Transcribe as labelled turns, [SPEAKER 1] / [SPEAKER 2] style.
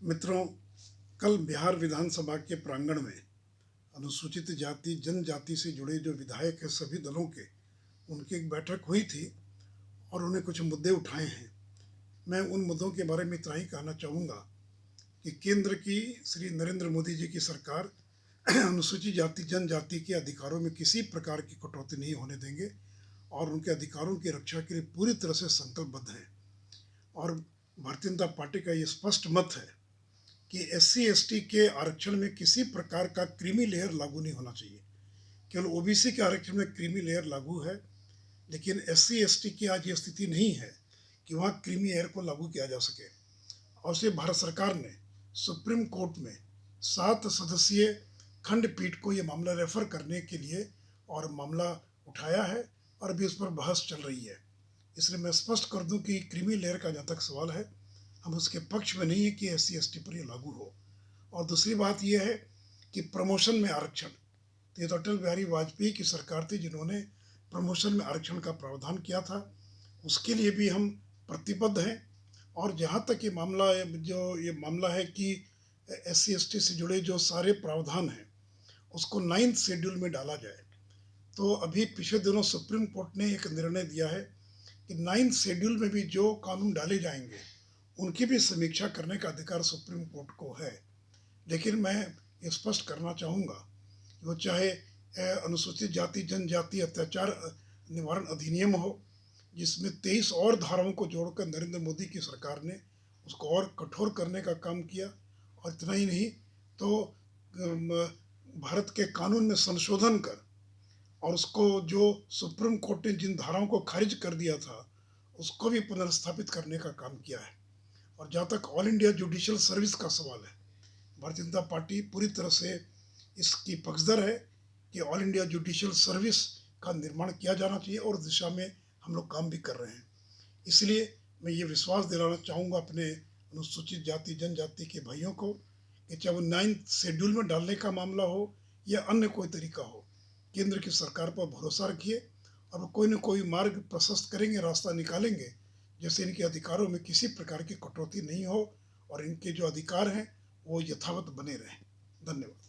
[SPEAKER 1] मित्रों, कल बिहार विधानसभा के प्रांगण में अनुसूचित जाति जनजाति से जुड़े जो विधायक हैं सभी दलों के, उनकी एक बैठक हुई थी और उन्हें कुछ मुद्दे उठाए हैं। मैं उन मुद्दों के बारे में इतना ही कहना चाहूँगा कि केंद्र की श्री नरेंद्र मोदी जी की सरकार अनुसूचित जाति जनजाति के अधिकारों में किसी प्रकार की कटौती नहीं होने देंगे और उनके अधिकारों की रक्षा के लिए पूरी तरह से संकल्पबद्ध हैं। और भारतीय जनता पार्टी का ये स्पष्ट मत है कि SC ST के आरक्षण में किसी प्रकार का क्रीमी लेयर लागू नहीं होना चाहिए। केवल OBC के आरक्षण में क्रीमी लेयर लागू है, लेकिन SC ST की आज ये स्थिति नहीं है कि वहाँ क्रीमी लेयर को लागू किया जा सके। और से भारत सरकार ने सुप्रीम कोर्ट में 7 सदस्यीय खंडपीठ को ये मामला रेफर करने के लिए और मामला उठाया है और अभी उस पर बहस चल रही है। इसलिए मैं स्पष्ट कर दूं कि क्रीमी लेयर का जहाँ तक सवाल है, हम उसके पक्ष में नहीं है कि SC ST पर ये लागू हो। और दूसरी बात यह है कि प्रमोशन में आरक्षण, तो ये तो अटल बिहारी वाजपेयी की सरकार थी जिन्होंने प्रमोशन में आरक्षण का प्रावधान किया था, उसके लिए भी हम प्रतिबद्ध हैं। और जहाँ तक ये मामला है कि SC ST से जुड़े जो सारे प्रावधान हैं उसको 9th शेड्यूल में डाला जाए, तो अभी पिछले दिनों सुप्रीम कोर्ट ने एक निर्णय दिया है कि 9th शेड्यूल में भी जो कानून डाले जाएंगे उनकी भी समीक्षा करने का अधिकार सुप्रीम कोर्ट को है। लेकिन मैं ये स्पष्ट करना चाहूँगा कि वो चाहे अनुसूचित जाति जनजाति अत्याचार निवारण अधिनियम हो, जिसमें 23 और धाराओं को जोड़कर नरेंद्र मोदी की सरकार ने उसको और कठोर करने का काम किया, और इतना ही नहीं तो भारत के कानून में संशोधन कर और उसको जो सुप्रीम कोर्ट ने जिन धाराओं को खारिज कर दिया था उसको भी पुनर्स्थापित करने का काम किया है। और जहाँ तक ऑल इंडिया जुडिशियल सर्विस का सवाल है, भारतीय जनता पार्टी पूरी तरह से इसकी पक्षधर है कि ऑल इंडिया जुडिशियल सर्विस का निर्माण किया जाना चाहिए और दिशा में हम लोग काम भी कर रहे हैं। इसलिए मैं ये विश्वास दिलाना चाहूँगा अपने अनुसूचित जाति जनजाति के भाइयों को कि चाहे वो 9th शेड्यूल में डालने का मामला हो या अन्य कोई तरीका हो, केंद्र की सरकार पर भरोसा रखिए और वो कोई न कोई मार्ग प्रशस्त करेंगे, रास्ता निकालेंगे जैसे इनके अधिकारों में किसी प्रकार की कटौती नहीं हो और इनके जो अधिकार हैं वो यथावत बने रहें। धन्यवाद।